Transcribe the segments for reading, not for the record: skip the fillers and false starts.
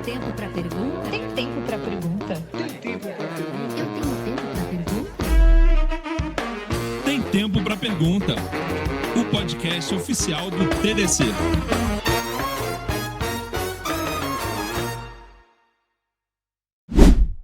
tempo para pergunta? Tem tempo para pergunta? Tem tempo para pergunta? Eu tenho tempo para pergunta? Tem Tempo para Pergunta, o podcast oficial do TDC.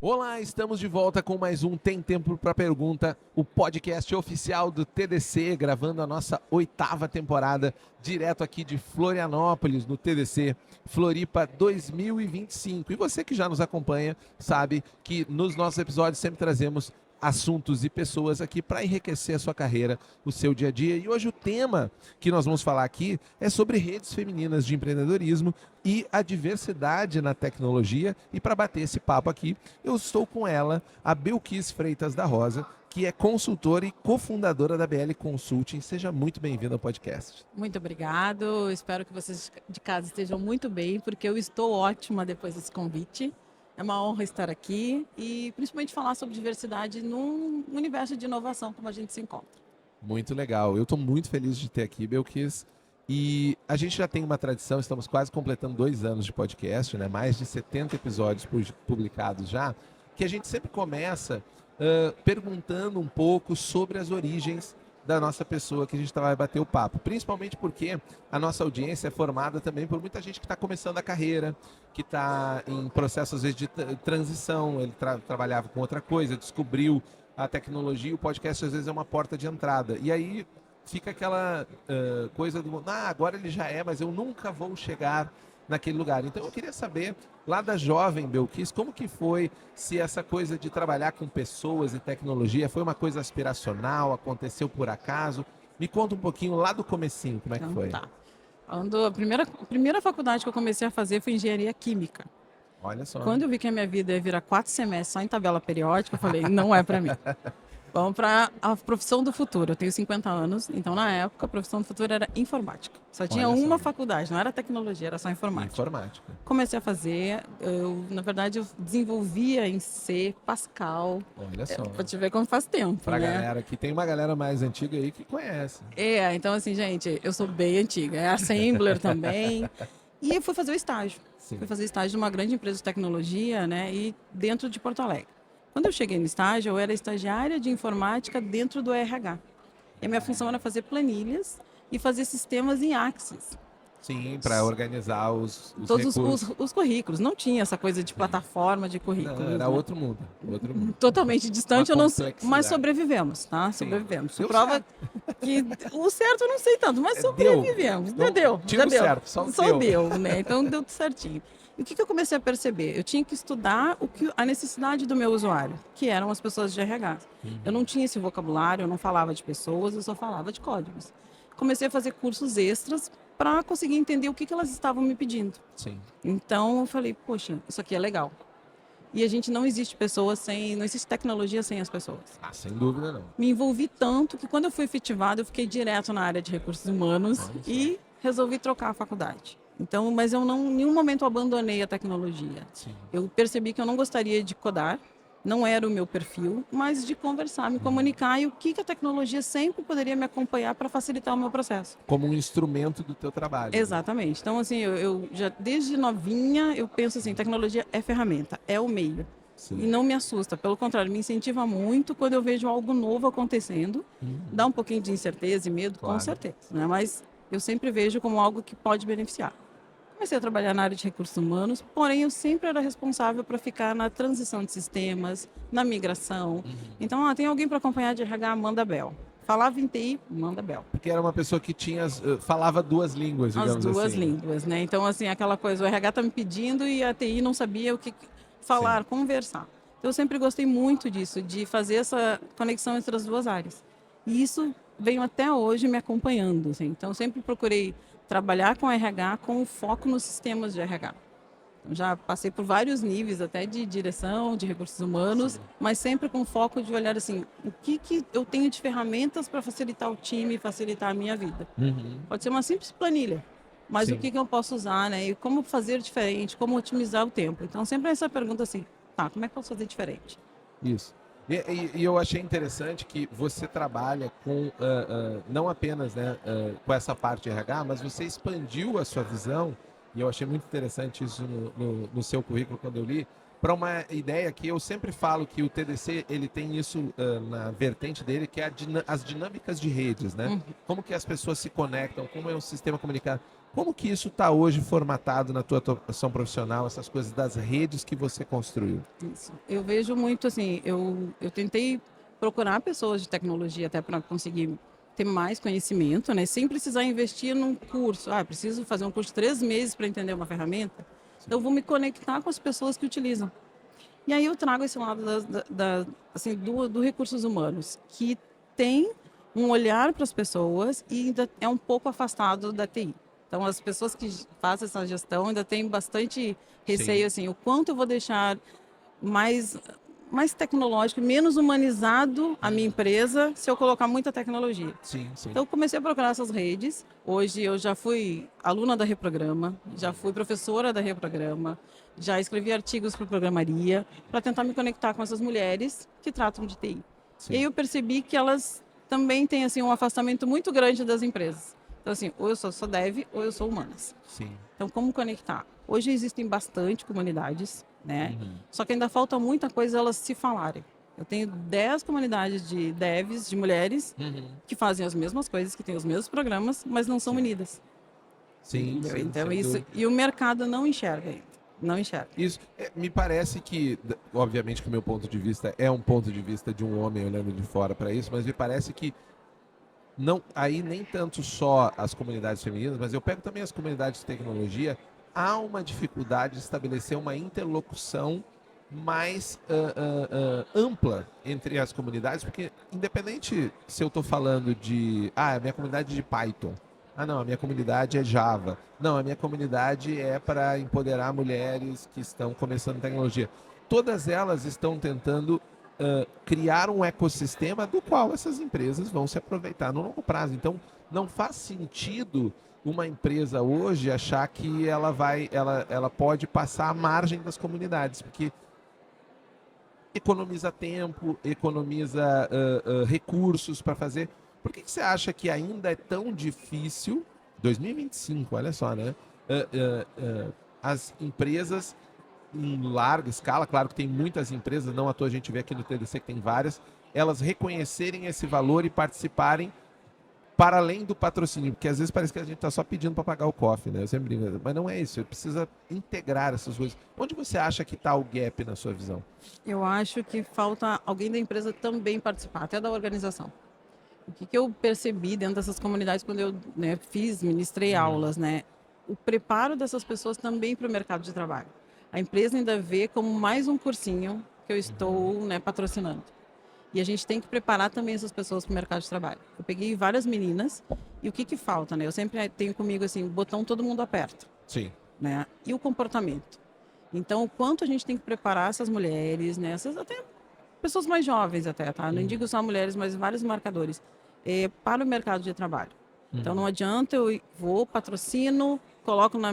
Olá, estamos de volta com mais um Tem Tempo para Pergunta, o podcast oficial do TDC, gravando a nossa 8ª temporada, direto aqui de Florianópolis, no TDC Floripa 2025. E você que já nos acompanha sabe que nos nossos episódios sempre trazemos assuntos e pessoas aqui para enriquecer a sua carreira, o seu dia a dia. E hoje o tema que nós vamos falar aqui é sobre redes femininas de empreendedorismo e a diversidade na tecnologia. E para bater esse papo aqui, eu estou com ela, a Belkis Freitas da Rosa, que é consultora e cofundadora da BL Consulting. Seja muito bem-vinda ao podcast. Muito obrigado. Espero que vocês de casa estejam muito bem, porque eu estou ótima depois desse convite. É uma honra estar aqui e principalmente falar sobre diversidade num universo de inovação como a gente se encontra. Muito legal. Eu estou muito feliz de ter aqui, Belkis. E a gente já tem uma tradição, estamos quase completando 2 anos de podcast, né? Mais de 70 episódios publicados já, que a gente sempre começa perguntando um pouco sobre as origens da nossa pessoa que a gente vai bater o papo. Principalmente porque a nossa audiência é formada também por muita gente que está começando a carreira, que está em processo, às vezes, de transição. Ele trabalhava com outra coisa, descobriu a tecnologia, o podcast, às vezes, é uma porta de entrada. E aí fica aquela coisa do... agora ele já é, mas eu nunca vou chegar naquele lugar. Então eu queria saber, lá da jovem Belkis, como que foi, se essa coisa de trabalhar com pessoas e tecnologia foi uma coisa aspiracional, aconteceu por acaso? Me conta um pouquinho lá do comecinho, como é que foi? Tá. A primeira faculdade que eu comecei a fazer foi engenharia química. Olha só. Quando eu vi que a minha vida ia virar 4 semestres só em tabela periódica, eu falei, não é para mim. Vamos para a profissão do futuro. Eu tenho 50 anos, então na época a profissão do futuro era informática. Só tinha uma faculdade, não era tecnologia, era só informática. Comecei a fazer, na verdade eu desenvolvia em C, Pascal. Olha só. Pra te ver como faz tempo, pra né? Galera que tem uma galera mais antiga aí que conhece. Então assim, gente, eu sou bem antiga. É Assembler também. E eu fui fazer o estágio. Sim. Fui fazer estágio numa grande empresa de tecnologia, né? E dentro de Porto Alegre. Quando eu cheguei no estágio, eu era estagiária de informática dentro do RH. E a minha função era fazer planilhas e fazer sistemas em Axis. Sim, para organizar todos recursos. os currículos. Não tinha essa coisa de plataforma de currículos. Não, era outro mundo. Totalmente distante, eu não sei, mas sobrevivemos, tá? Sim. Sobrevivemos. Deu Prova certo. que o certo eu não sei tanto, mas sobrevivemos. Não, Deu. certo, Só deu, né? Então deu tudo certinho. E o que eu comecei a perceber? Eu tinha que estudar a necessidade do meu usuário, que eram as pessoas de RH. Eu não tinha esse vocabulário, eu não falava de pessoas, eu só falava de códigos. Comecei a fazer cursos extras para conseguir entender o que elas estavam me pedindo. Sim. Então eu falei, poxa, isso aqui é legal. E a gente não existe não existe tecnologia sem as pessoas. Sem dúvida não. Me envolvi tanto que quando eu fui efetivada, eu fiquei direto na área de recursos humanos e resolvi trocar a faculdade. Então, mas eu em nenhum momento abandonei a tecnologia. Sim. Eu percebi que eu não gostaria de codar, não era o meu perfil, mas de conversar, me comunicar e o que a tecnologia sempre poderia me acompanhar para facilitar o meu processo. Como um instrumento do teu trabalho. Exatamente. Então, assim, eu já desde novinha, eu penso assim, tecnologia é ferramenta, é o meio. Sim. E não me assusta, pelo contrário, me incentiva muito quando eu vejo algo novo acontecendo. Dá um pouquinho de incerteza e medo, Claro. Com certeza, né? Mas eu sempre vejo como algo que pode beneficiar. Comecei a trabalhar na área de recursos humanos, porém eu sempre era responsável para ficar na transição de sistemas, na migração. Então, tem alguém para acompanhar de RH, manda a Bel. Falava em TI, manda a Bel. Porque era uma pessoa que falava 2 línguas, digamos assim. As 2 línguas, né? Então, assim, aquela coisa, o RH está me pedindo e a TI não sabia o que falar, conversar. Então, eu sempre gostei muito disso, de fazer essa conexão entre as 2 áreas. E isso veio até hoje me acompanhando, assim. Então, eu sempre procurei trabalhar com RH com foco nos sistemas de RH. Então, já passei por vários níveis, até de direção, de recursos humanos, mas sempre com foco de olhar assim, o que eu tenho de ferramentas para facilitar o time, facilitar a minha vida. Pode ser uma simples planilha, mas o que eu posso usar, né? E como fazer diferente, como otimizar o tempo. Então, sempre essa pergunta assim, como é que eu posso fazer diferente? Isso. E eu achei interessante que você trabalha com, não apenas com essa parte de RH, mas você expandiu a sua visão e eu achei muito interessante isso no seu currículo quando eu li, para uma ideia que eu sempre falo que o TDC ele tem isso na vertente dele, que é as dinâmicas de redes, né? Como que as pessoas se conectam, como é um sistema comunicado. Como que isso está hoje formatado na tua atuação profissional, essas coisas das redes que você construiu? Isso. Eu vejo muito assim, eu tentei procurar pessoas de tecnologia até para conseguir ter mais conhecimento, né? Sem precisar investir num curso. Ah, preciso fazer um curso de 3 meses para entender uma ferramenta. Então, eu vou me conectar com as pessoas que utilizam. E aí eu trago esse lado assim, do recursos humanos, que tem um olhar para as pessoas e ainda é um pouco afastado da TI. Então, as pessoas que fazem essa gestão ainda têm bastante receio, assim, o quanto eu vou deixar mais tecnológico, menos humanizado a minha empresa se eu colocar muita tecnologia. Sim, sim. Então, eu comecei a procurar essas redes. Hoje, eu já fui aluna da Reprograma, já fui professora da Reprograma, já escrevi artigos para Programaria, para tentar me conectar com essas mulheres que tratam de TI. Sim. E aí eu percebi que elas também têm assim, um afastamento muito grande das empresas. Então, assim, ou eu sou dev ou eu sou humanas. Sim. Então, como conectar? Hoje existem bastante comunidades, né? Só que ainda falta muita coisa elas se falarem. Eu tenho 10 comunidades de devs, de mulheres, que fazem as mesmas coisas, que têm os mesmos programas, mas não são unidas. Sim, Entendeu? sim, Então, sem isso. dúvida. E o mercado não enxerga ainda. Não enxerga. Isso me parece que, obviamente que o meu ponto de vista é um ponto de vista de um homem olhando de fora para isso, mas me parece que não, aí nem tanto só as comunidades femininas, mas eu pego também as comunidades de tecnologia, há uma dificuldade de estabelecer uma interlocução mais ampla entre as comunidades, porque independente se eu estou falando de, a minha comunidade de Python, não, a minha comunidade é Java, não, a minha comunidade é para empoderar mulheres que estão começando tecnologia. Todas elas estão tentando criar um ecossistema do qual essas empresas vão se aproveitar no longo prazo. Então, não faz sentido uma empresa hoje achar que ela pode passar à margem das comunidades, porque economiza tempo, economiza recursos para fazer. Por que você acha que ainda é tão difícil, 2025, olha só, né? As empresas em larga escala, claro que tem muitas empresas, não à toa a gente vê aqui no TDC que tem várias, elas reconhecerem esse valor e participarem para além do patrocínio, porque às vezes parece que a gente está só pedindo para pagar o cofre, né? Eu sempre brinco, mas não é isso, precisa integrar essas coisas. Onde você acha que está o gap na sua visão? Eu acho que falta alguém da empresa também participar, até da organização. O que eu percebi dentro dessas comunidades quando eu ministrei aulas, né? O preparo dessas pessoas também para o mercado de trabalho. A empresa ainda vê como mais um cursinho que eu estou patrocinando. E a gente tem que preparar também essas pessoas para o mercado de trabalho. Eu peguei várias meninas e o que falta, né? Eu sempre tenho comigo assim, o botão todo mundo aperta. Sim. Né? E o comportamento. Então, o quanto a gente tem que preparar essas mulheres, né? Essas até pessoas mais jovens até, tá? Não digo só mulheres, mas vários marcadores para o mercado de trabalho. Então, não adianta eu vou, patrocino, coloco no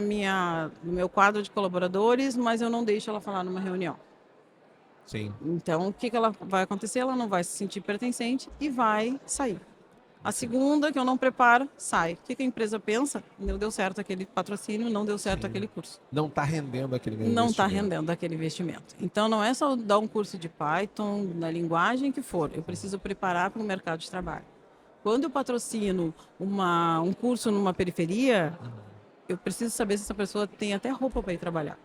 meu quadro de colaboradores, mas eu não deixo ela falar numa reunião. Sim. Então, o que ela vai acontecer? Ela não vai se sentir pertencente e vai sair. A segunda, que eu não preparo, sai. O que a empresa pensa? Não deu certo aquele patrocínio, não deu certo aquele curso. Não está rendendo aquele investimento. Não está rendendo aquele investimento. Então, não é só dar um curso de Python, na linguagem que for. Eu preciso preparar para o mercado de trabalho. Quando eu patrocino um curso numa periferia, eu preciso saber se essa pessoa tem até roupa para ir trabalhar.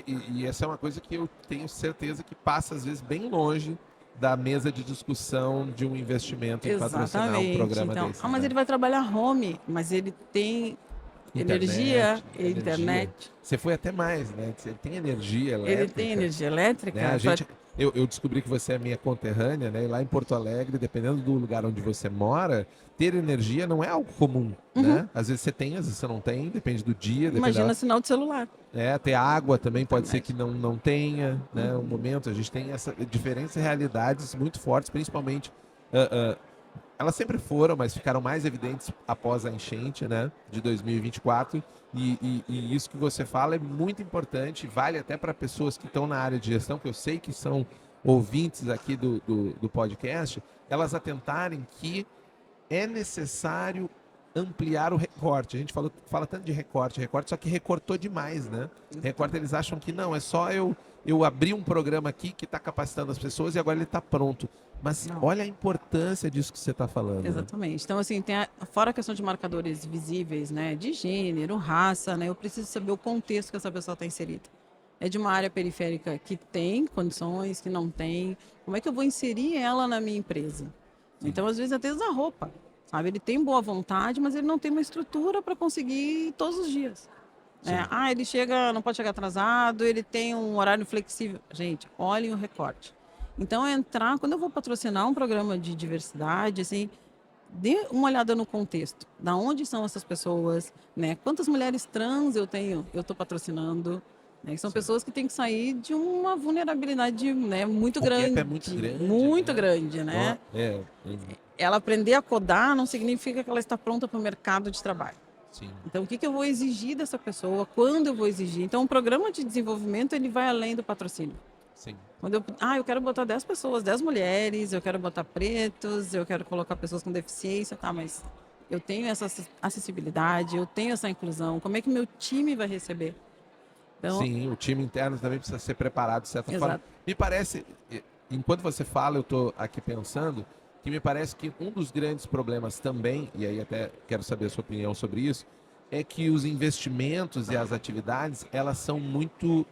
E essa é uma coisa que eu tenho certeza que passa, às vezes, bem longe da mesa de discussão de um investimento em patrocinar um programa então, desse. mas né? ele vai trabalhar home, mas ele tem energia. Você foi até mais, né? Você tem energia elétrica. Ele tem energia elétrica. Né? Eu descobri que você é minha conterrânea, né? E lá em Porto Alegre, dependendo do lugar onde você mora, ter energia não é algo comum, né? Às vezes você tem, às vezes você não tem, depende do dia. Imagina sinal de celular. Ter água também pode ser que não tenha, né? Um momento, a gente tem diferentes realidades muito fortes, principalmente elas sempre foram, mas ficaram mais evidentes após a enchente, né, de 2024. E isso que você fala é muito importante, vale até para pessoas que estão na área de gestão, que eu sei que são ouvintes aqui do podcast, elas atentarem que é necessário ampliar o recorte. A gente fala tanto de recorte, só que recortou demais, né? Recorte, eles acham que não, é só eu abrir um programa aqui que está capacitando as pessoas e agora ele está pronto. Mas Não. olha a importância disso que você está falando. Né? Exatamente. Então, assim, fora a questão de marcadores visíveis, né, de gênero, raça, né, eu preciso saber o contexto que essa pessoa está inserida. É de uma área periférica que tem condições, que não tem. Como é que eu vou inserir ela na minha empresa? Então, às vezes, até a roupa, sabe? Ele tem boa vontade, mas ele não tem uma estrutura para conseguir ir todos os dias. Ele chega, não pode chegar atrasado, ele tem um horário flexível. Gente, olhem o recorte. Então, quando eu vou patrocinar um programa de diversidade, assim, dê uma olhada no contexto. Da onde são essas pessoas, né? Quantas mulheres trans eu estou patrocinando, né? Que são pessoas que têm que sair de uma vulnerabilidade, né, muito O gap grande. é muito grande. Muito né? grande, né? É, Ela aprender a codar não significa que ela está pronta para o mercado de trabalho. sim. Então, o que eu vou exigir dessa pessoa? Quando eu vou exigir? Então, o programa de desenvolvimento, ele vai além do patrocínio. Sim. Quando eu quero botar 10 pessoas, 10 mulheres, eu quero botar pretos, eu quero colocar pessoas com deficiência, tá, mas eu tenho essa acessibilidade, eu tenho essa inclusão, como é que meu time vai receber? Então, Sim, o time interno também precisa ser preparado de certa forma. Exato. Me parece, enquanto você fala, eu estou aqui pensando, que me parece que um dos grandes problemas também, e aí até quero saber a sua opinião sobre isso, é que os investimentos e as atividades, elas são muito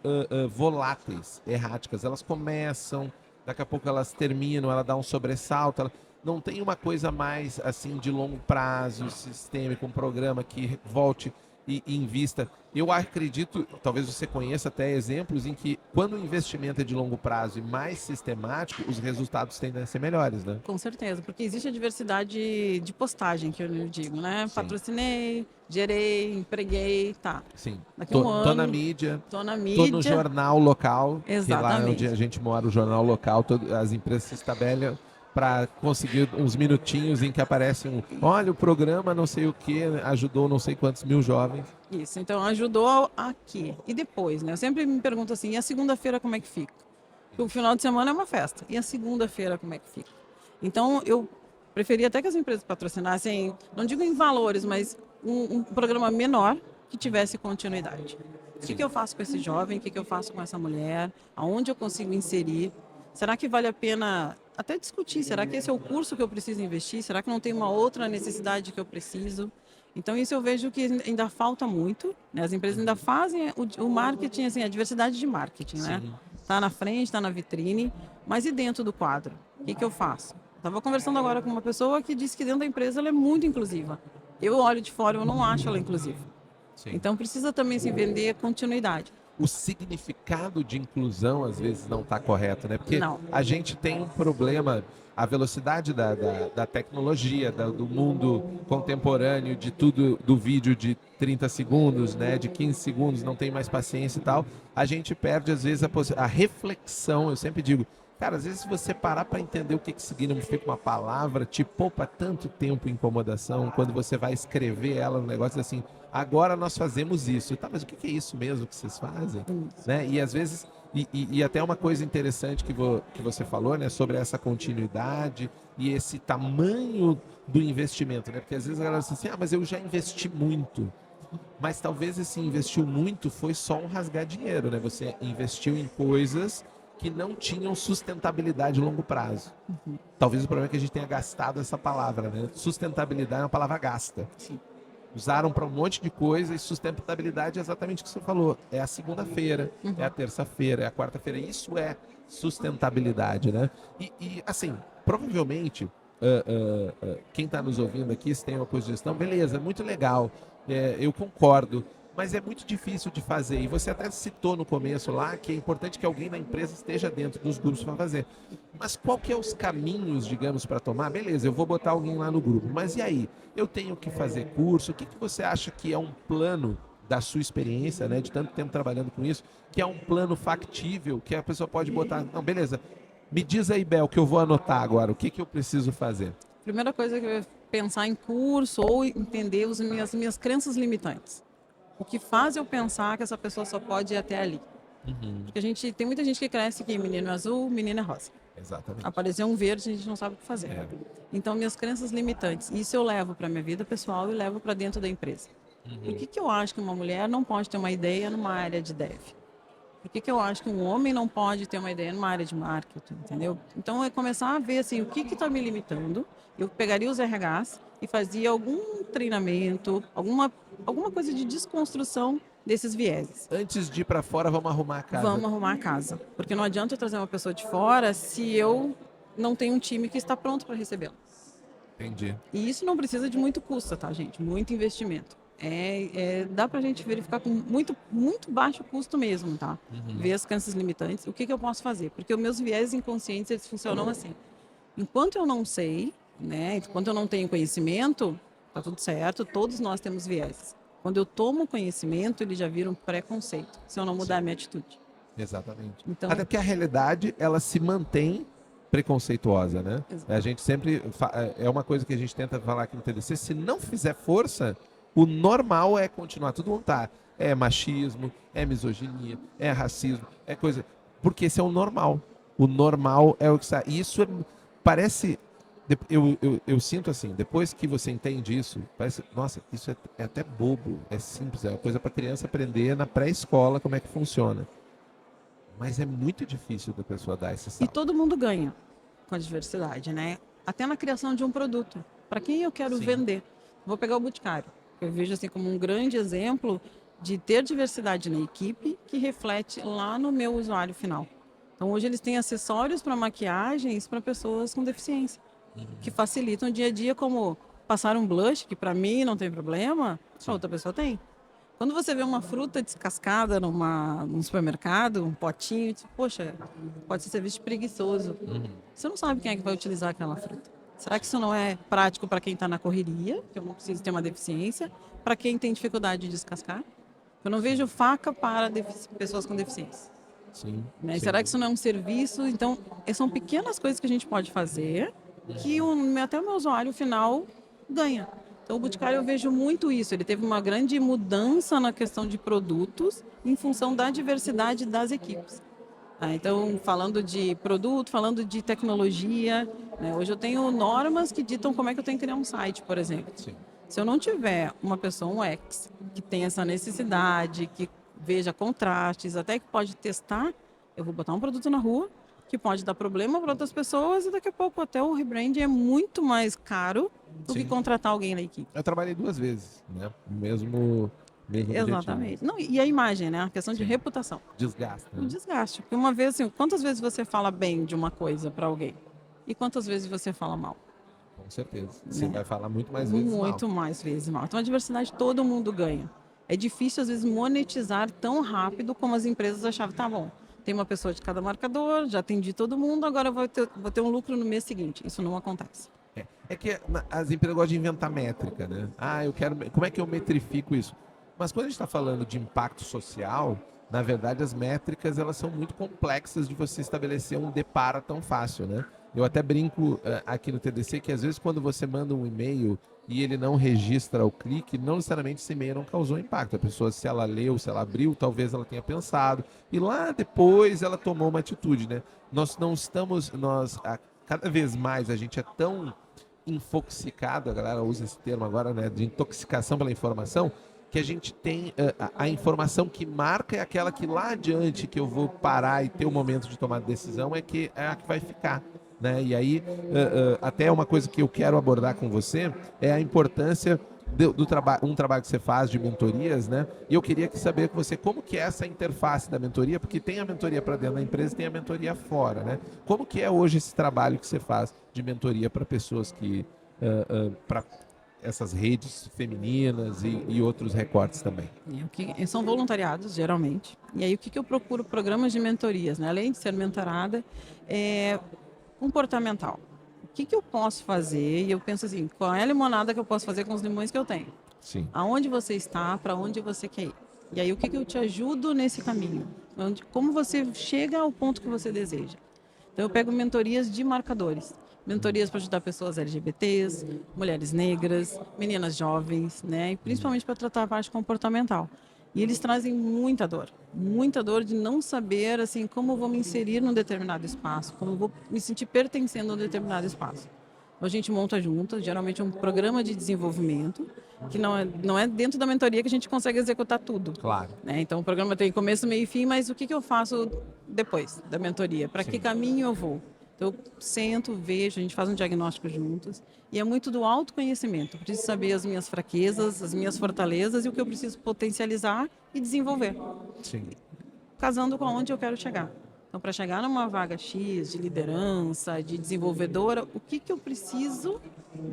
voláteis, erráticas. Elas começam, daqui a pouco elas terminam, ela dá um sobressalto. Não tem uma coisa mais assim de longo prazo, sistêmico, um programa que volte e invista. Eu acredito, talvez você conheça até exemplos em que quando o investimento é de longo prazo e mais sistemático, os resultados tendem a ser melhores, né? com certeza, porque existe a diversidade de postagem, que eu digo, né? Sim. Patrocinei, gerei, empreguei, tá. Sim. Daqui a um Tô ano, na mídia, tô na tô mídia. no jornal local, que lá Exatamente. onde a gente mora, o jornal local, as empresas se estabelecem para conseguir uns minutinhos em que aparece olha, o programa não sei o que ajudou não sei quantos mil jovens. Isso, então ajudou aqui. E depois, né? Eu sempre me pergunto assim, e a segunda-feira como é que fica? Porque o final de semana é uma festa. E a segunda-feira como é que fica? Então, eu preferia até que as empresas patrocinassem, não digo em valores, mas um programa menor que tivesse continuidade. O que eu faço com esse jovem? O que eu faço com essa mulher? Aonde eu consigo inserir? Será que vale a pena até discutir? Será que esse é o curso que eu preciso investir? Será que não tem uma outra necessidade que eu preciso? Então, isso eu vejo que ainda falta muito, né? As empresas ainda fazem o marketing, assim, a diversidade de marketing, né? Está na frente, está na vitrine, mas e dentro do quadro? O que eu faço? Estava conversando agora com uma pessoa que disse que dentro da empresa ela é muito inclusiva. Eu olho de fora, eu não acho ela inclusiva. Sim. Então, precisa também se vender continuidade. O significado de inclusão às vezes não está correto, né? Porque Não. a gente tem um problema, a velocidade da tecnologia, do mundo contemporâneo, de tudo, do vídeo de 30 segundos, né? De 15 segundos, não tem mais paciência e tal. A gente perde às vezes a reflexão, eu sempre digo, cara, às vezes se você parar para entender o que significa uma palavra, te poupa tanto tempo e incomodação quando você vai escrever ela no negócio assim, agora nós fazemos isso. Tá, mas o que é isso mesmo que vocês fazem? Né? E às vezes, e até uma coisa interessante que você falou, né, sobre essa continuidade e esse tamanho do investimento, né? Porque às vezes a galera diz assim, mas eu já investi muito. Mas talvez esse investiu muito foi só um rasgar dinheiro, né? Você investiu em coisas que não tinham sustentabilidade a longo prazo. Talvez o problema é que a gente tenha gastado essa palavra, né? Sustentabilidade é uma palavra gasta. Sim. Usaram para um monte de coisa e sustentabilidade é exatamente o que você falou. É a segunda-feira, é a terça-feira, é a quarta-feira. Isso é sustentabilidade, né? E assim, provavelmente, quem está nos ouvindo aqui, se tem uma sugestão, beleza, muito legal, eu concordo. Mas é muito difícil de fazer. E você até citou no começo lá que é importante que alguém na empresa esteja dentro dos grupos para fazer. Mas qual que é os caminhos, digamos, para tomar? Beleza, eu vou botar alguém lá no grupo. Mas e aí? Eu tenho que fazer curso? O que você acha que é um plano da sua experiência, né, de tanto tempo trabalhando com isso, que é um plano factível, que a pessoa pode botar... Não, beleza. Me diz aí, Bel, que eu vou anotar agora. O que eu preciso fazer? Primeira coisa que eu ia pensar em curso ou entender as minhas crenças limitantes. O que faz eu pensar que essa pessoa só pode ir até ali. Porque tem muita gente que cresce que menino é azul, menino é rosa. Exatamente. Apareceu um verde, a gente não sabe o que fazer. É. Então, minhas crenças limitantes, isso eu levo para minha vida pessoal e levo para dentro da empresa. Por que eu acho que uma mulher não pode ter uma ideia numa área de dev? Por que eu acho que um homem não pode ter uma ideia numa área de marketing, entendeu? Então, é começar a ver assim, o que está me limitando. Eu pegaria os RHs e fazia algum treinamento, alguma coisa de desconstrução desses vieses. Antes de ir para fora, vamos arrumar a casa. Vamos arrumar a casa. Porque não adianta eu trazer uma pessoa de fora se eu não tenho um time que está pronto para recebê-la. Entendi. E isso não precisa de muito custo, tá, gente? Muito investimento. Dá pra gente verificar com muito, muito baixo custo mesmo, tá? Ver as crenças limitantes. O que eu posso fazer? Porque os meus viés inconscientes, eles funcionam assim. Enquanto eu não sei, né? Enquanto eu não tenho conhecimento, tá tudo certo. Todos nós temos viés. Quando eu tomo conhecimento, ele já vira um preconceito. Se eu não mudar a minha atitude. Exatamente. Então, Até porque a realidade, ela se mantém preconceituosa, né? Exato. A gente sempre... É uma coisa que a gente tenta falar aqui no TDC. Se não fizer força, o normal é continuar. Tudo não tá. É machismo, é misoginia, é racismo, é coisa... Porque esse é o normal. O normal é o que está... E isso parece... Eu sinto assim, depois que você entende isso, parece, nossa, isso é até bobo, é simples, é uma coisa para criança aprender na pré-escola como é que funciona. Mas é muito difícil da pessoa dar esse E salto. todo mundo ganha com a diversidade, né? Até na criação de um produto. Para quem eu quero Sim. vender? Vou pegar o Boticário, que eu vejo assim como um grande exemplo de ter diversidade na equipe que reflete lá no meu usuário final. Então hoje eles têm acessórios para maquiagens para pessoas com deficiência, que facilitam o dia a dia, como passar um blush, que para mim não tem problema, para outra pessoa tem. Quando você vê uma fruta descascada num supermercado, um potinho, poxa, pode ser serviço preguiçoso. Você não sabe quem é que vai utilizar aquela fruta. Será que isso não é prático para quem está na correria, que eu não preciso ter uma deficiência, para quem tem dificuldade de descascar? Eu não vejo faca para pessoas com deficiência. Sim, Né? sim. Será que isso não é um serviço? Então, são pequenas coisas que a gente pode fazer que até o meu usuário final ganha. Então, o Boticário eu vejo muito isso. Ele teve uma grande mudança na questão de produtos em função da diversidade das equipes. Então, falando de produto, falando de tecnologia, né? Hoje eu tenho normas que ditam como é que eu tenho que criar um site, por exemplo. Sim. Se eu não tiver uma pessoa, um UX, que tem essa necessidade, que veja contrastes, até que pode testar, eu vou botar um produto na rua que pode dar problema para outras pessoas e daqui a pouco até o rebranding é muito mais caro do que Sim. contratar alguém na equipe. Eu trabalhei 2 vezes, né? O mesmo Exatamente. objetivo. Não, e a imagem, né? A questão de Sim. reputação. Desgasta. Um Né? desgaste. Porque uma vez, assim, quantas vezes você fala bem de uma coisa para alguém? E quantas vezes você fala mal? Com certeza. Você Né? vai falar muito mais vezes Muito mal. mais vezes mal. Então, a diversidade todo mundo ganha. É difícil, às vezes, monetizar tão rápido como as empresas achavam. Tá bom, tem uma pessoa de cada marcador, já atendi todo mundo, agora vou ter um lucro no mês seguinte. Isso não acontece. É que as empresas gostam de inventar métrica, né? Eu quero... Como é que eu metrifico isso? Mas quando a gente está falando de impacto social, na verdade as métricas elas são muito complexas de você estabelecer um depara tão fácil, né? Eu até brinco aqui no TDC que às vezes quando você manda um e-mail e ele não registra o clique, não necessariamente esse e-mail não causou impacto. A pessoa, se ela leu, se ela abriu, talvez ela tenha pensado. E lá depois ela tomou uma atitude, né? Nós não estamos... Cada vez mais a gente é tão infoxicado, a galera usa esse termo agora, né? De intoxicação pela informação, que a gente tem a informação que marca é aquela que lá adiante que eu vou parar e ter o momento de tomar decisão é a que vai ficar. Né? E aí, até uma coisa que eu quero abordar com você é a importância do trabalho que você faz de mentorias, né? E eu queria saber com você como que é essa interface da mentoria, porque tem a mentoria para dentro da empresa e tem a mentoria fora, né? Como que é hoje esse trabalho que você faz de mentoria para pessoas que... para essas redes femininas e outros recortes também? São voluntariados, geralmente. E aí, o que eu procuro? Programas de mentorias, né? Além de ser mentorada, comportamental. O que eu posso fazer? E eu penso assim, qual é a limonada que eu posso fazer com os limões que eu tenho? Sim. Aonde você está, para onde você quer ir? E aí, o que eu te ajudo nesse caminho? Como você chega ao ponto que você deseja? Então, eu pego mentorias de marcadores. Mentorias para ajudar pessoas LGBTs, mulheres negras, meninas jovens, né? E principalmente para tratar a parte comportamental. E eles trazem muita dor de não saber assim como eu vou me inserir num determinado espaço, como eu vou me sentir pertencendo a um determinado espaço. Então, a gente monta juntas, geralmente é um programa de desenvolvimento, que não é dentro da mentoria que a gente consegue executar tudo. Claro. Né? Então, o programa tem começo, meio e fim, mas o que eu faço depois da mentoria? Para que caminho eu vou? Então, eu sento, vejo, a gente faz um diagnóstico juntos. E é muito do autoconhecimento. Eu preciso saber as minhas fraquezas, as minhas fortalezas e o que eu preciso potencializar e desenvolver. Sim. Casando com onde eu quero chegar. Então, para chegar numa vaga X de liderança, de desenvolvedora, o que eu preciso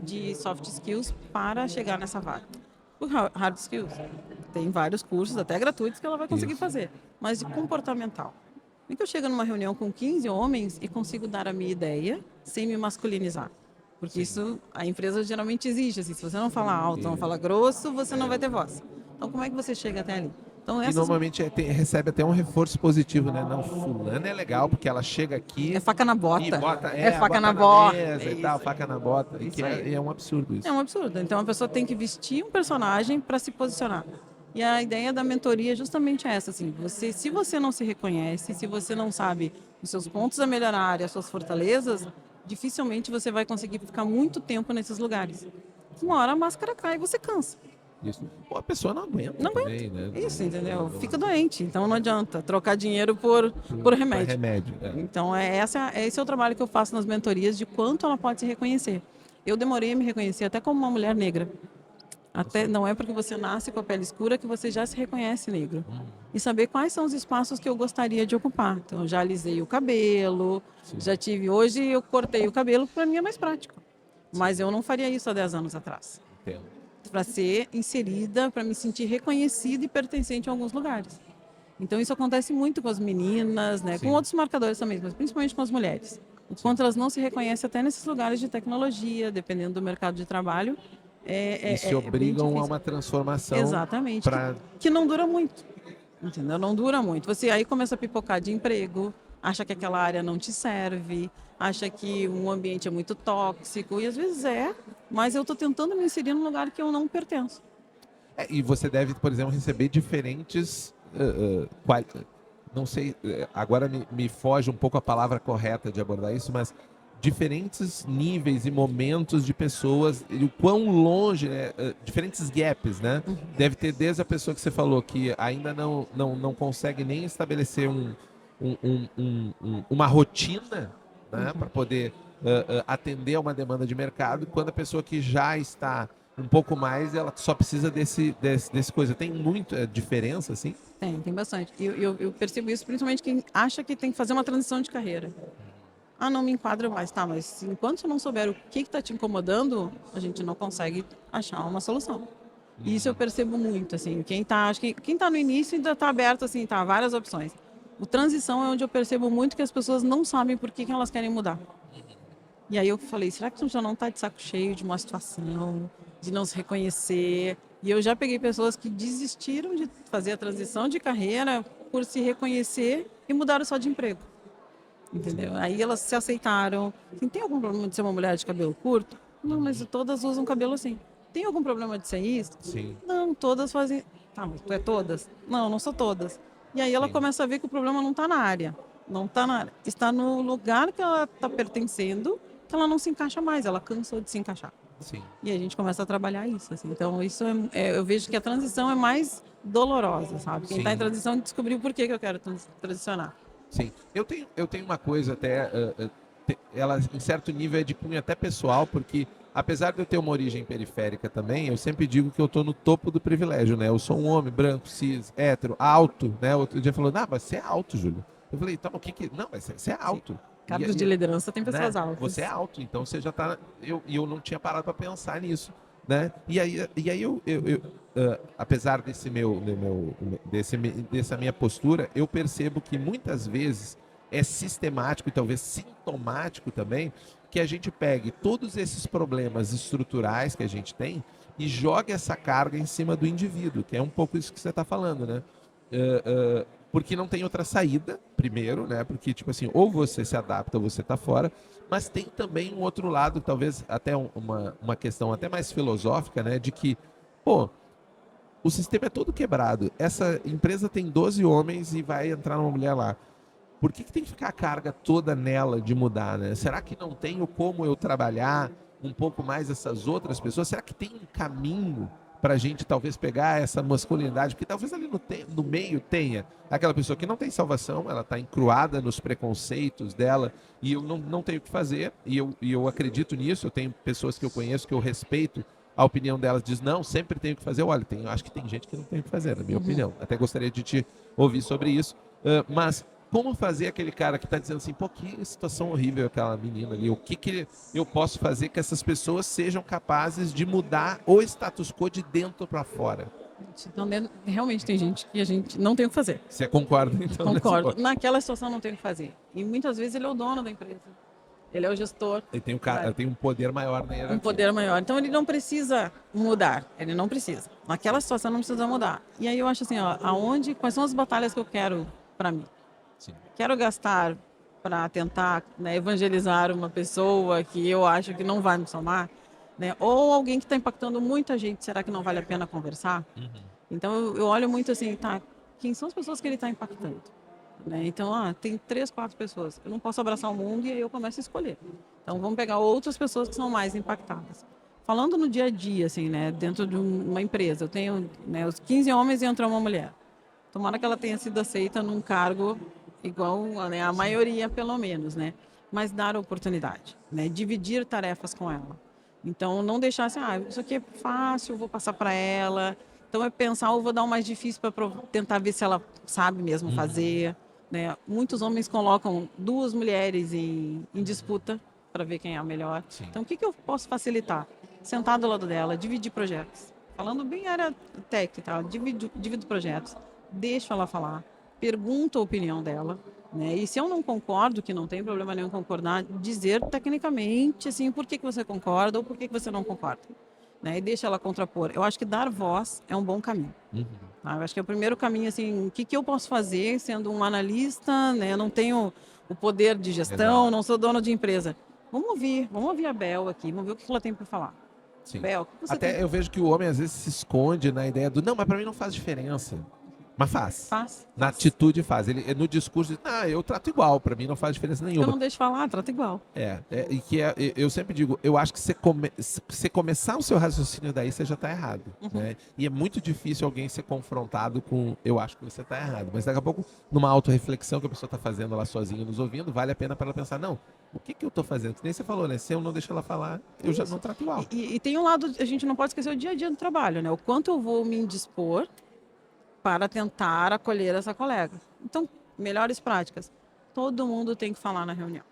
de soft skills para chegar nessa vaga? O hard skills. Tem vários cursos, até gratuitos, que ela vai conseguir fazer. Mas de comportamental. Como é que eu chego numa reunião com 15 homens e consigo dar a minha ideia sem me masculinizar? Porque isso a empresa geralmente exige. Assim, se você não fala alto, não fala grosso, você não vai ter voz. Então, como é que você chega até ali? Então, E normalmente recebe até um reforço positivo, né? Não, fulana é legal, porque ela chega aqui... É faca na bota. E bota, é faca bota na bota. Mesa e tal, faca na bota. E é um absurdo isso. É um absurdo. Então, a pessoa tem que vestir um personagem para se posicionar. E a ideia da mentoria é justamente essa, assim, se você não se reconhece, se você não sabe os seus pontos a melhorar e as suas fortalezas, dificilmente você vai conseguir ficar muito tempo nesses lugares. Uma hora a máscara cai e você cansa. Isso. Pô, a pessoa não aguenta. Não aguenta. Também, né? Isso, entendeu? Fica doente, então não adianta trocar dinheiro por remédio. Remédio. Então, esse é o trabalho que eu faço nas mentorias, de quanto ela pode se reconhecer. Eu demorei a me reconhecer até como uma mulher negra. Até não é porque você nasce com a pele escura que você já se reconhece negro. E saber quais são os espaços que eu gostaria de ocupar. Então, eu já alisei o cabelo, hoje eu cortei o cabelo, para mim é mais prático. Mas eu não faria isso há 10 anos atrás. Entendo. Para ser inserida, para me sentir reconhecida e pertencente a alguns lugares. Então, isso acontece muito com as meninas, né? Com outros marcadores também, mas principalmente com as mulheres. O quanto elas não se reconhecem até nesses lugares de tecnologia, dependendo do mercado de trabalho. E se obrigam a uma transformação. Exatamente. Que não dura muito. Entendeu? Não dura muito. Você aí começa a pipocar de emprego, acha que aquela área não te serve, acha que um ambiente é muito tóxico, e às vezes mas eu estou tentando me inserir num lugar que eu não pertenço. E você deve, por exemplo, receber diferentes... não sei, agora me foge um pouco a palavra correta de abordar isso, mas diferentes níveis e momentos de pessoas, e o quão longe, né, diferentes gaps, né? Deve ter desde a pessoa que você falou que ainda não consegue nem estabelecer uma rotina, né, para poder atender a uma demanda de mercado, quando a pessoa que já está um pouco mais, ela só precisa desse coisa. Tem muita diferença, assim? Tem bastante. Eu percebo isso principalmente quem acha que tem que fazer uma transição de carreira. Não me enquadra mais. Tá, mas enquanto você não souber o que está te incomodando, a gente não consegue achar uma solução. E isso eu percebo muito, assim. Acho que quem tá no início ainda está aberto, assim, tá, várias opções. O transição é onde eu percebo muito que as pessoas não sabem por que elas querem mudar. E aí eu falei, será que você já não está de saco cheio de uma situação, de não se reconhecer? E eu já peguei pessoas que desistiram de fazer a transição de carreira por se reconhecer e mudaram só de emprego. Entendeu? Aí elas se aceitaram. Assim, tem algum problema de ser uma mulher de cabelo curto? Não, mas todas usam cabelo assim. Tem algum problema de ser isso? Sim. Não, todas fazem... Tá, mas tu é todas? Não sou todas. E aí ela começa a ver que o problema não está na área. Não está na área. Está no lugar que ela está pertencendo, que ela não se encaixa mais. Ela cansou de se encaixar. Sim. E a gente começa a trabalhar isso. Assim. Então, isso eu vejo que a transição é mais dolorosa, sabe? Quem está em transição descobriu por que eu quero transicionar. Sim. Eu tenho uma coisa até... ela, em certo nível, é de cunho até pessoal, porque apesar de eu ter uma origem periférica também, eu sempre digo que eu estou no topo do privilégio, né? Eu sou um homem branco, cis, hétero, alto, né? Outro dia falou, mas você é alto, Júlio. Eu falei, então o que... Não, mas você é alto. Cargos de liderança tem pessoas altas. Você é alto, então você já está... Eu não tinha parado para pensar nisso, né? E aí eu apesar dessa minha postura, eu percebo que muitas vezes é sistemático e talvez sintomático também que a gente pegue todos esses problemas estruturais que a gente tem e jogue essa carga em cima do indivíduo, que é um pouco isso que você está falando, né? Porque não tem outra saída, primeiro, né? Porque, tipo assim, ou você se adapta ou você está fora, mas tem também um outro lado, talvez até uma questão até mais filosófica, né? De que, o sistema é todo quebrado. Essa empresa tem 12 homens e vai entrar uma mulher lá. Por que tem que ficar a carga toda nela de mudar, né? Será que não tenho como eu trabalhar um pouco mais essas outras pessoas? Será que tem um caminho para a gente talvez pegar essa masculinidade? Porque talvez ali no meio tenha aquela pessoa que não tem salvação, ela está encruada nos preconceitos dela e eu não tenho o que fazer. E eu acredito nisso, eu tenho pessoas que eu conheço, que eu respeito a opinião delas, diz não, sempre tenho que fazer. Olha, acho que tem gente que não tem o que fazer, na minha opinião. Até gostaria de te ouvir sobre isso. Mas como fazer aquele cara que está dizendo assim, pô, que situação horrível aquela menina ali, o que eu posso fazer que essas pessoas sejam capazes de mudar o status quo de dentro para fora? Então, realmente tem gente que a gente não tem o que fazer. Você concorda, então? Concordo. Naquela situação não tem o que fazer. E muitas vezes ele é o dono da empresa. Ele é o gestor. Ele tem um poder maior na hierarquia. Um poder maior. Então ele não precisa mudar. Ele não precisa. Naquela situação não precisa mudar. E aí eu acho assim, ó, quais são as batalhas que eu quero para mim? Sim. Quero gastar para tentar, né, evangelizar uma pessoa que eu acho que não vai me somar, né? Ou alguém que está impactando muita gente, será que não vale a pena conversar? Então eu olho muito assim, tá? Quem são as pessoas que ele está impactando? Né? Então, tem 3, 4 pessoas. Eu não posso abraçar o mundo e aí eu começo a escolher. Então vamos pegar outras pessoas que são mais impactadas. Falando no dia a dia, assim, né, dentro de uma empresa, eu tenho, né, os 15 homens e entra uma mulher. Tomara que ela tenha sido aceita num cargo igual, né, a maioria, pelo menos, né? Mas dar oportunidade, né? Dividir tarefas com ela. Então, não deixar assim, isso aqui é fácil, vou passar para ela. Então, é pensar, eu vou dar o mais difícil para tentar ver se ela sabe mesmo fazer. Né? Muitos homens colocam 2 mulheres em disputa para ver quem é a melhor. Sim. Então, o que eu posso facilitar? Sentar do lado dela, dividir projetos. Falando bem área técnica, divido projetos. Deixo ela falar. Pergunto a opinião dela, né? E se eu não concordo, que não tem problema nenhum concordar, dizer tecnicamente assim, por que você concorda ou por que você não concorda, né? E deixa ela contrapor. Eu acho que dar voz é um bom caminho. Tá? Eu acho que é o primeiro caminho, assim, o que eu posso fazer sendo um analista, né? Eu não tenho o poder de gestão, não sou dono de empresa. Vamos ouvir a Bel aqui, vamos ver o que ela tem para falar. Sim. Bel, o que você Até tem? eu vejo que o homem às vezes se esconde na ideia do não, mas para mim não faz diferença. Mas faz. Faz. Na atitude faz. Ele no discurso diz, eu trato igual, para mim não faz diferença Eu nenhuma. não deixo falar, trata igual. Eu sempre digo, eu acho que você começar o seu raciocínio daí, você já está errado. Né? E é muito difícil alguém ser confrontado com, eu acho que você está errado. Mas daqui a pouco, numa autorreflexão que a pessoa está fazendo lá sozinha, nos ouvindo, vale a pena para ela pensar, não, o que eu estou fazendo? Que nem você falou, né? Se eu não deixo ela falar, eu já não trato igual. E tem um lado, a gente não pode esquecer o dia a dia do trabalho, né? O quanto eu vou me indispor para tentar acolher essa colega. Então, melhores práticas. Todo mundo tem que falar na reunião.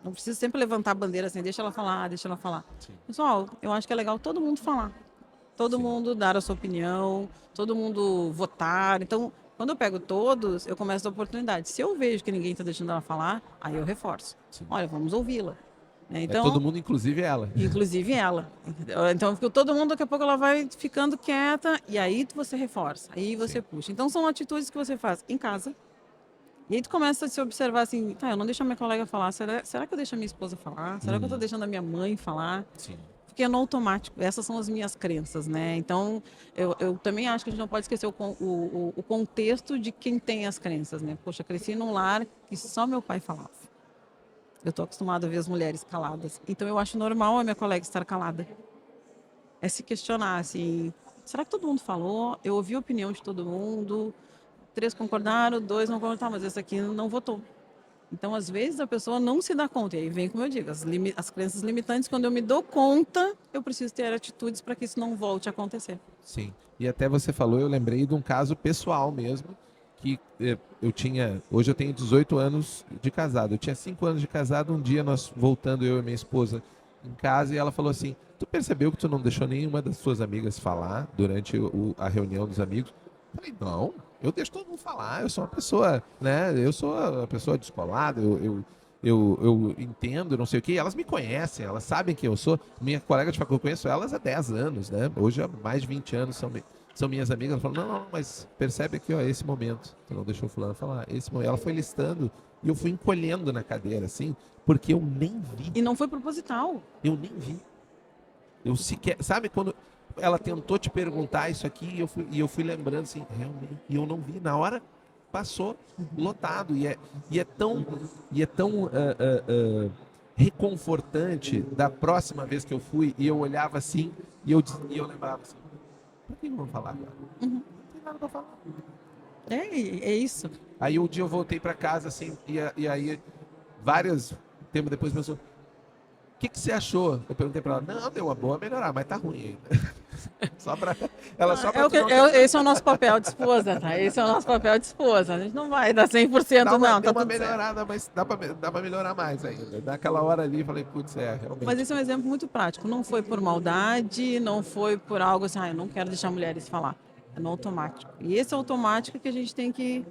Não precisa sempre levantar a bandeira assim, deixa ela falar, deixa ela falar. Sim. Pessoal, eu acho que é legal todo mundo falar. Todo mundo dar a sua opinião, todo mundo votar. Então, quando eu pego todos, eu começo a dar oportunidade. Se eu vejo que ninguém está deixando ela falar, aí eu reforço. Sim. Olha, vamos ouvi-la. Né? Então, todo mundo, inclusive ela. Inclusive ela. Então, todo mundo, daqui a pouco, ela vai ficando quieta e aí você reforça, aí você puxa. Então, são atitudes que você faz em casa. E aí tu começa a se observar assim, eu não deixo a minha colega falar, será que eu deixo a minha esposa falar? Será que eu estou deixando a minha mãe falar? Sim. Porque é no automático, essas são as minhas crenças, né? Então, eu também acho que a gente não pode esquecer o contexto de quem tem as crenças, né? Poxa, cresci num lar que só meu pai falava. Eu estou acostumada a ver as mulheres caladas. Então, eu acho normal a minha colega estar calada. É se questionar, assim, será que todo mundo falou? Eu ouvi a opinião de todo mundo, 3 concordaram, 2 não concordaram, mas esse aqui não votou. Então, às vezes, a pessoa não se dá conta. E aí vem, como eu digo, as crenças limitantes. Quando eu me dou conta, eu preciso ter atitudes para que isso não volte a acontecer. Sim. E até você falou, eu lembrei de um caso pessoal mesmo, que hoje eu tenho 18 anos de casado. Eu tinha 5 anos de casado, um dia nós voltando, eu e minha esposa, em casa, e ela falou assim, tu percebeu que tu não deixou nenhuma das suas amigas falar durante a reunião dos amigos? Eu falei, não, eu deixo todo mundo falar, eu sou uma pessoa, né, eu sou uma pessoa descolada, eu entendo, não sei o quê, elas me conhecem, elas sabem quem eu sou. Minha colega de faculdade, eu conheço elas há 10 anos, né, hoje há mais de 20 anos são minhas amigas. Ela falou, não, mas percebe aqui, ó, esse momento, tu não deixou fulano falar, esse momento. Ela foi listando e eu fui encolhendo na cadeira, assim, porque eu nem vi. E não foi proposital. Eu nem vi. Eu sequer, sabe quando ela tentou te perguntar isso aqui e eu fui lembrando assim, realmente, e eu não vi. Na hora passou lotado. E é tão reconfortante da próxima vez que eu fui e eu olhava assim e eu lembrava assim, por que não vou falar agora? Não tem nada pra falar. É isso. Aí um dia eu voltei pra casa assim, e aí tempo depois pensou, o que você achou? Eu perguntei pra ela, não, deu uma boa melhorar, mas tá ruim ainda. Esse é o nosso papel de esposa, tá? Esse é o nosso papel de esposa. A gente não vai dar 100% dá uma não, tá tudo melhorada, certo. mas dá pra melhorar mais ainda. Naquela hora ali, falei, putz, realmente. Mas esse é um exemplo muito prático. Não foi por maldade, não foi por algo assim, eu não quero deixar mulheres falar. É no automático. E esse automático que a gente tem que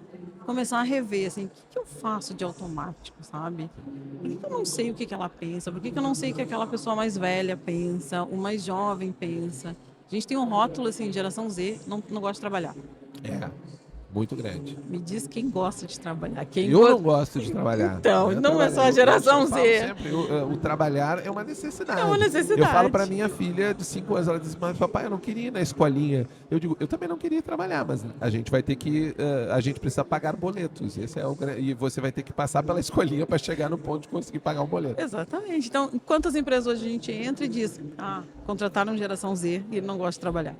começar a rever, assim, o que eu faço de automático, sabe? Por que eu não sei o que ela pensa? Por que eu não sei o que aquela pessoa mais velha pensa, o mais jovem pensa? A gente tem um rótulo, assim, geração Z, não gosta de trabalhar. Muito grande. Me diz quem gosta de trabalhar. Eu não gosto de trabalhar. Então, não é só a geração Z. Eu falo sempre, o trabalhar é uma necessidade. É uma necessidade. Eu falo pra minha filha de 5 anos, ela diz, mas papai, eu não queria ir na escolinha. Eu digo, eu também não queria trabalhar, mas a gente vai ter que, a gente precisa pagar boletos. E você vai ter que passar pela escolinha para chegar no ponto de conseguir pagar um boleto. Exatamente. Então, quantas empresas hoje a gente entra e diz, contrataram geração Z e ele não gosta de trabalhar?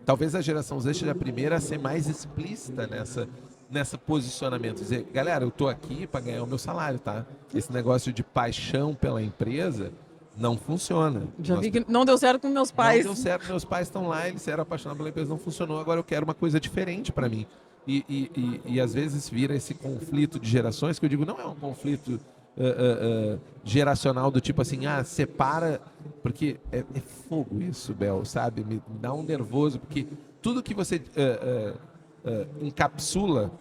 Talvez a geração Z seja a primeira a ser mais explícita nessa posicionamento. Dizer, galera, eu tô aqui para ganhar o meu salário, tá? Esse negócio de paixão pela empresa não funciona. Já vi que não deu certo com meus pais. Não deu certo, meus pais estão lá, eles eram apaixonados pela empresa, não funcionou, agora eu quero uma coisa diferente para mim. E às vezes vira esse conflito de gerações, que eu digo, não é um conflito geracional do tipo assim, separa, porque é fogo isso, Bel, sabe? Me dá um nervoso, porque tudo que você encapsula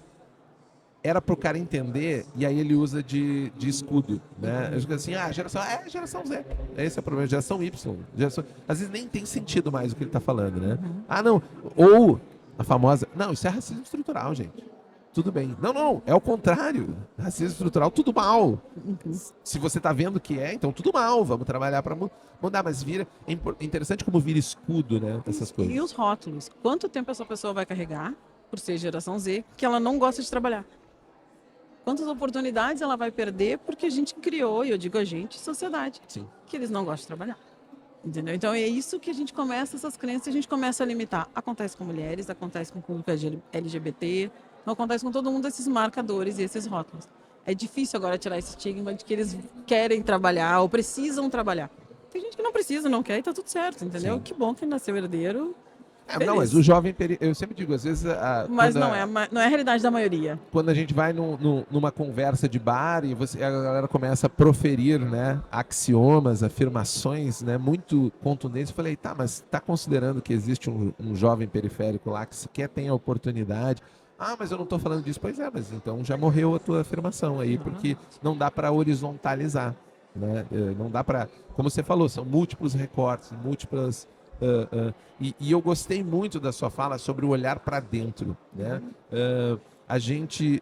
era para o cara entender, e aí ele usa de escudo, né? Eu digo assim, geração Z. Esse é o problema, geração Y. Às vezes nem tem sentido mais o que ele está falando, né? Não, ou a famosa, não, isso é racismo estrutural, gente. Tudo bem. Não, é o contrário. Racismo estrutural, tudo mal. Se você está vendo que então tudo mal. Vamos trabalhar para mudar. Mas é interessante como vira escudo, né? Essas coisas. E os rótulos? Quanto tempo essa pessoa vai carregar, por ser geração Z, que ela não gosta de trabalhar? Quantas oportunidades ela vai perder porque a gente criou, e eu digo a gente, sociedade, Sim. Que eles não gostam de trabalhar. Entendeu? Então é isso que a gente começa, essas crenças, a gente começa a limitar. Acontece com mulheres, acontece com o público LGBT, não acontece com todo mundo esses marcadores e esses rótulos. É difícil agora tirar esse estigma de que eles querem trabalhar ou precisam trabalhar. Tem gente que não precisa, não quer e tá tudo certo, entendeu? Sim. Que bom que nasceu herdeiro. Não, mas o jovem, eu sempre digo, às vezes... Mas não é a realidade da maioria. Quando a gente vai numa conversa de bar e a galera começa a proferir, né, axiomas, afirmações, né, muito contundentes, eu falei, tá, mas tá considerando que existe um jovem periférico lá que sequer tem a oportunidade? Mas eu não estou falando disso. Pois é, mas então já morreu a tua afirmação aí, porque não dá para horizontalizar, né? Não dá para, como você falou, são múltiplos recortes, múltiplas... E eu gostei muito da sua fala sobre o olhar para dentro, né? A gente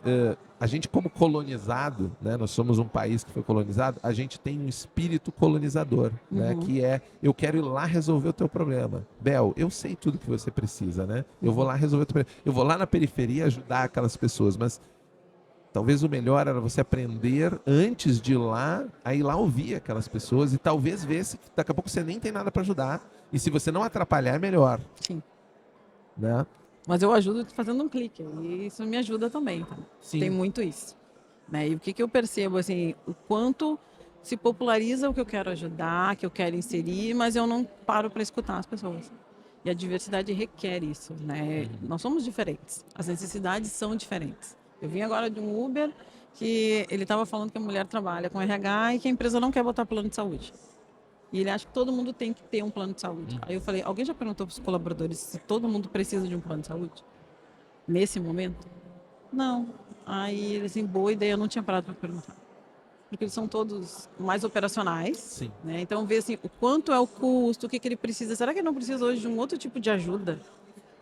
como colonizado, né? Nós somos um país que foi colonizado, a gente tem um espírito colonizador, né? Que eu quero ir lá resolver o teu problema. Bel, eu sei tudo que você precisa, né? Eu vou lá resolver o teu problema. Eu vou lá na periferia ajudar aquelas pessoas, mas talvez o melhor era você aprender antes de ir lá, a ir lá ouvir aquelas pessoas e talvez ver se daqui a pouco você nem tem nada para ajudar. E se você não atrapalhar, é melhor. Sim. Né? Mas eu ajudo fazendo um clique. E isso me ajuda também. Tá? Sim. Tem muito isso. Né? E o que eu percebo, assim, o quanto se populariza o que eu quero ajudar, que eu quero inserir, mas eu não paro para escutar as pessoas. E a diversidade requer isso. Né? Nós somos diferentes. As necessidades são diferentes. Eu vim agora de um Uber que ele estava falando que a mulher trabalha com RH e que a empresa não quer botar plano de saúde. E ele acha que todo mundo tem que ter um plano de saúde. Aí eu falei, alguém já perguntou para os colaboradores se todo mundo precisa de um plano de saúde? Nesse momento? Não. Aí ele assim, boa ideia, eu não tinha parado para perguntar. Porque eles são todos mais operacionais. Sim. Né? Então vê assim, o quanto é o custo, o que ele precisa. Será que ele não precisa hoje de um outro tipo de ajuda?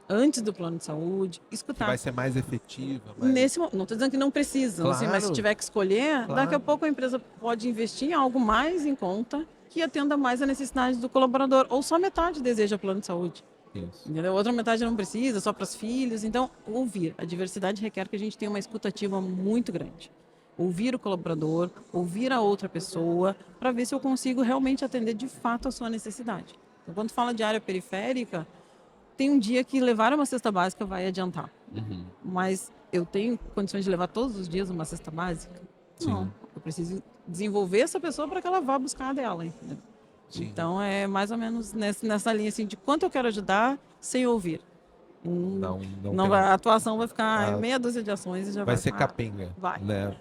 Antes do plano de saúde, escutar. Que vai ser mais efetiva. Não estou dizendo que não precisam, Claro. assim, mas se tiver que escolher, Claro. daqui a pouco a empresa pode investir em algo mais em conta, que atenda mais a necessidade do colaborador, ou só metade deseja plano de saúde. Isso. Entendeu? Outra metade não precisa, só para os filhos. Então, ouvir. A diversidade requer que a gente tenha uma escutativa muito grande. Ouvir o colaborador, ouvir a outra pessoa, para ver se eu consigo realmente atender de fato a sua necessidade. Então, quando fala de área periférica, tem um dia que levar uma cesta básica vai adiantar. Uhum. Mas eu tenho condições de levar todos os dias uma cesta básica? Sim. Não. Eu preciso desenvolver essa pessoa para que ela vá buscar a dela, entendeu? Sim. Então, é mais ou menos nessa linha assim, de quanto eu quero ajudar sem ouvir. Não Não tem- a atuação vai ficar Ah, meia dúzia de ações e já vai vai ser parar. capenga. Vai. Né?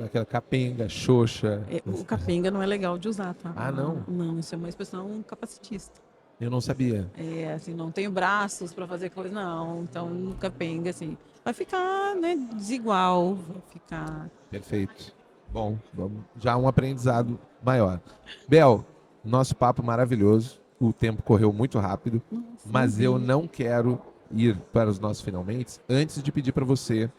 Aquela capenga, xoxa. O capenga não é legal de usar, tá? Ah, não? Não, isso é uma expressão capacitista. Eu não sabia. É, assim, não tenho braços para fazer coisa, não. Então, capenga, assim, vai ficar, né, desigual, vai ficar... Perfeito. Bom, vamos, já um aprendizado maior. Bel, nosso papo maravilhoso. O tempo correu muito rápido, mas eu não quero ir para os nossos finalmente antes de pedir para você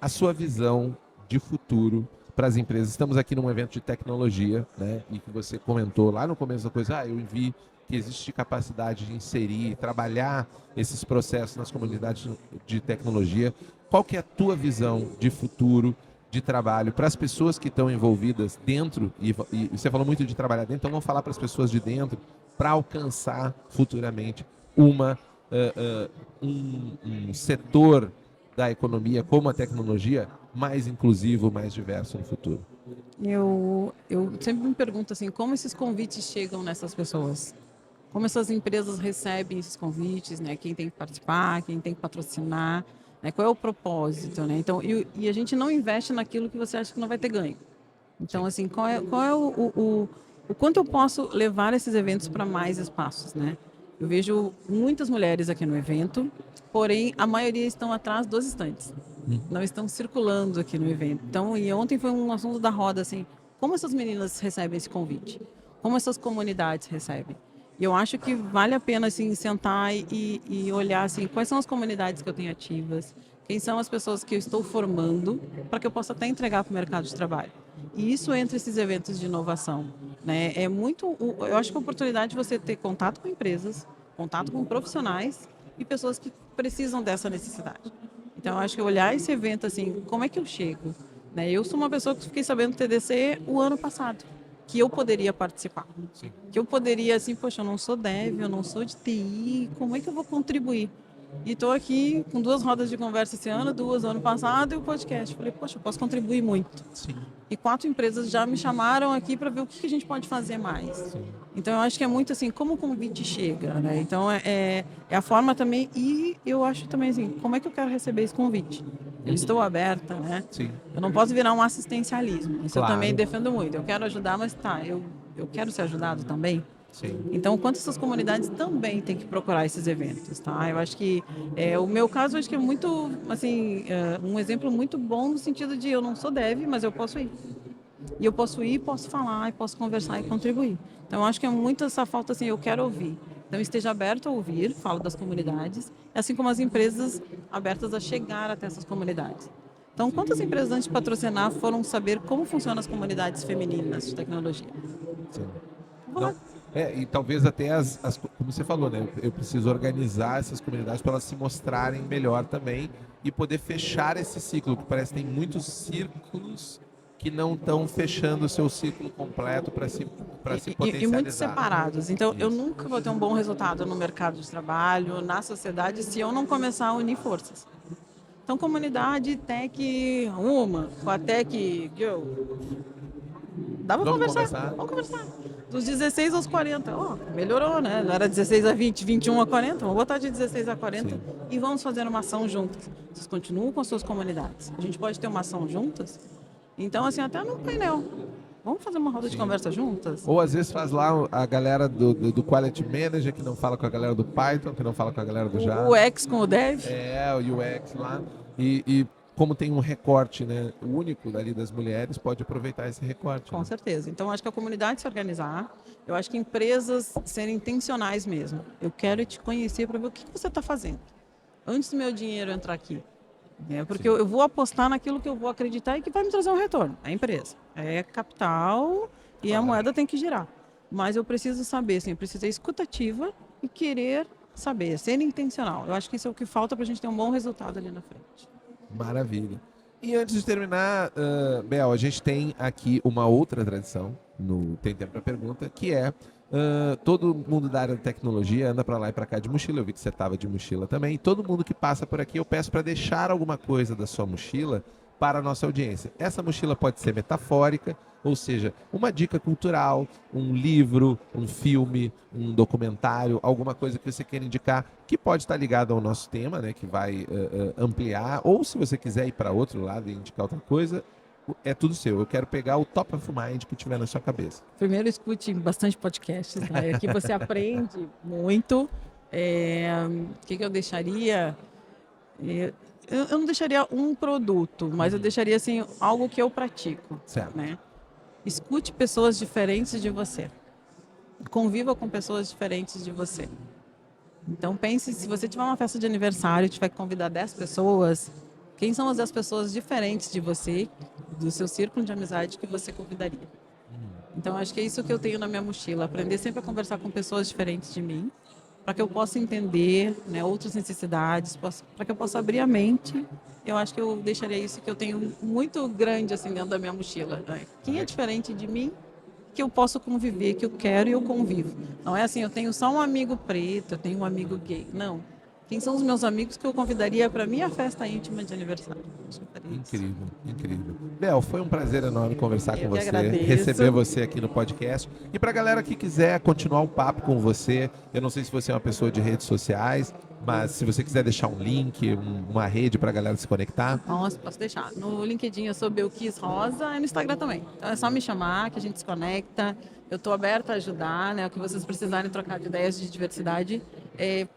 a sua visão de futuro para as empresas. Estamos aqui num evento de tecnologia, né? E que você comentou lá no começo da coisa, eu vi que existe capacidade de inserir, trabalhar esses processos nas comunidades de tecnologia. Qual que é a tua visão de futuro de trabalho para as pessoas que estão envolvidas dentro, e você falou muito de trabalhar dentro, então vamos falar para as pessoas de dentro, para alcançar futuramente um setor da economia como a tecnologia mais inclusivo, mais diverso no futuro? Eu sempre me pergunto assim, como esses convites chegam nessas pessoas? Como essas empresas recebem esses convites, né? Quem tem que participar, quem tem que patrocinar, né? Qual é o propósito, né? Então, e a gente não investe naquilo que você acha que não vai ter ganho. Então, assim, qual é o quanto eu posso levar esses eventos para mais espaços, né? Eu vejo muitas mulheres aqui no evento, porém a maioria estão atrás dos estantes, não estão circulando aqui no evento. Então, e ontem foi um assunto da roda, assim, como essas meninas recebem esse convite? Como essas comunidades recebem? E eu acho que vale a pena, assim, sentar e olhar, assim, quais são as comunidades que eu tenho ativas, quem são as pessoas que eu estou formando, para que eu possa até entregar para o mercado de trabalho. E isso entre esses eventos de inovação, né? É muito, eu acho que a oportunidade de você ter contato com empresas, contato com profissionais e pessoas que precisam dessa necessidade. Então, eu acho que olhar esse evento, assim, como é que eu chego? Né? Eu sou uma pessoa que fiquei sabendo do TDC o ano passado, que eu poderia participar. Sim. Que eu poderia, assim, poxa, eu não sou dev, eu não sou de TI, como é que eu vou contribuir? E estou aqui com 2 rodas de conversa esse ano, 2 ano passado, e o podcast. Falei, poxa, eu posso contribuir muito. Sim. E 4 empresas já me chamaram aqui para ver o que a gente pode fazer mais. Sim. Então, eu acho que é muito assim, como o convite chega, né? Então, é a forma também, e eu acho também assim, como é que eu quero receber esse convite? Eu estou aberta, né? Sim. Eu não posso virar um assistencialismo. Isso Claro. eu também defendo muito. Eu quero ajudar, mas tá, eu quero ser ajudado também. Sim. Então, quanto essas comunidades também têm que procurar esses eventos, tá? Eu acho que o meu caso, acho que é muito, assim, um exemplo muito bom no sentido de eu não sou dev, mas eu posso ir. E eu posso ir, posso falar, e posso conversar e contribuir. Então, eu acho que é muito essa falta, assim, eu quero ouvir. Então, esteja aberto a ouvir, falo das comunidades, assim como as empresas abertas a chegar até essas comunidades. Então, quantas empresas antes de patrocinar foram saber como funcionam as comunidades femininas de tecnologia? Sim. Vou lá. Não, e talvez até como você falou, né? Eu preciso organizar essas comunidades para elas se mostrarem melhor também e poder fechar esse ciclo, que parece que tem muitos círculos que não estão fechando o seu ciclo completo para se potencializar. E muito separados. Então, eu Isso. nunca vou ter um bom resultado no mercado de trabalho, na sociedade, se eu não começar a unir forças. Então, comunidade Tech Woman, com a Tech Girl. Dá pra Vamos conversar? conversar? Vamos conversar. Dos 16 aos 40. Ó, melhorou, né? Era 16 a 20, 21 a 40. Vamos botar de 16 a 40 Sim. e vamos fazer uma ação juntas. Vocês continuam com as suas comunidades. A gente pode ter uma ação juntas? Então, assim, até no painel. Vamos fazer uma roda de conversa juntas? Ou às vezes faz lá a galera do Quality Manager que não fala com a galera do Python, que não fala com a galera do Java. O UX com o Dev? É, o UX lá. E como tem um recorte, né, único dali das mulheres, pode aproveitar esse recorte. Com né? certeza. Então, acho que a comunidade se organizar, eu acho que empresas serem intencionais mesmo. Eu quero te conhecer para ver o que você está fazendo antes do meu dinheiro entrar aqui. Porque eu vou apostar naquilo que eu vou acreditar e que vai me trazer um retorno. É a empresa. É capital e a moeda tem que girar. mas eu preciso saber, assim, eu preciso ser escutativa e querer saber, ser intencional. Eu acho que isso é o que falta para a gente ter um bom resultado ali na frente. Maravilha. E antes de terminar, Bel, a gente tem aqui uma outra tradição no Tem Tempo para Pergunta, que é todo mundo da área da tecnologia anda para lá e para cá de mochila. Eu vi que você estava de mochila também. E todo mundo que passa por aqui, eu peço para deixar alguma coisa da sua mochila para a nossa audiência. Essa mochila pode ser metafórica, ou seja, uma dica cultural, um livro, um filme, um documentário, alguma coisa que você queira indicar, que pode estar ligado ao nosso tema, né, que vai ampliar, ou se você quiser ir para outro lado e indicar outra coisa, é tudo seu. Eu quero pegar o top of mind que tiver na sua cabeça. Primeiro, escute bastante podcasts, né? Aqui você aprende muito. O que eu deixaria? Eu não deixaria um produto, mas eu deixaria assim, algo que eu pratico. Certo. Né? Escute pessoas diferentes de você. Conviva com pessoas diferentes de você. Então pense, se você tiver uma festa de aniversário e tiver que convidar 10 pessoas, quem são as 10 pessoas diferentes de você, do seu círculo de amizade que você convidaria? Então acho que é isso que eu tenho na minha mochila, aprender sempre a conversar com pessoas diferentes de mim, para que eu possa entender, né, outras necessidades, para que eu possa abrir a mente. Eu acho que eu deixaria isso que eu tenho muito grande assim dentro da minha mochila. Né? Quem é diferente de mim, que eu posso conviver, que eu quero e eu convivo. Não é assim, eu tenho só um amigo preto, eu tenho um amigo gay. Não. Quem são os meus amigos que eu convidaria para minha festa íntima de aniversário? Incrível, incrível. Bel, foi um prazer enorme conversar com você, agradeço. receber você aqui no podcast. E para a galera que quiser continuar o papo com você, eu não sei se você é uma pessoa de redes sociais, mas se você quiser deixar um link, uma rede para a galera se conectar. Nossa, posso deixar. No LinkedIn eu sou Belkis Rosa e no Instagram também. Então é só me chamar que a gente se conecta. Eu estou aberta a ajudar, né? O que vocês precisarem trocar de ideias de diversidade,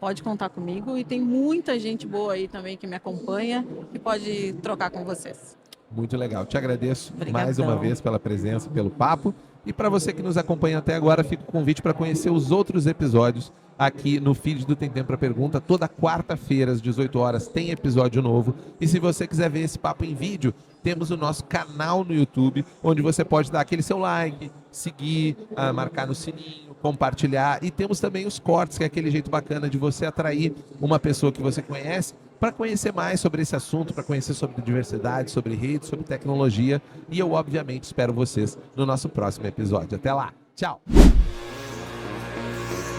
pode contar comigo. E tem muita gente boa aí também que me acompanha e pode trocar com vocês. Muito legal. Te agradeço Obrigadão. mais uma vez pela presença, pelo papo. E para você que nos acompanha até agora, fica o convite para conhecer os outros episódios aqui no feed do Tem Tempo para Pergunta. Toda quarta-feira, às 18 horas, tem episódio novo. E se você quiser ver esse papo em vídeo, temos o nosso canal no YouTube, onde você pode dar aquele seu like, seguir, marcar no sininho, compartilhar. E temos também os cortes, que é aquele jeito bacana de você atrair uma pessoa que você conhece para conhecer mais sobre esse assunto, para conhecer sobre diversidade, sobre redes, sobre tecnologia. E eu, obviamente, espero vocês no nosso próximo episódio. Até lá. Tchau.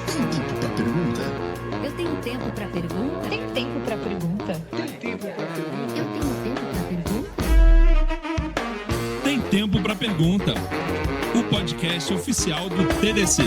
Tem tempo pra pergunta? Eu tenho tempo para pergunta? Tem tempo para pergunta? Tem tempo pra pergunta? Eu tenho tempo para pergunta? Tem Tempo para Pergunta, o podcast oficial do TDC.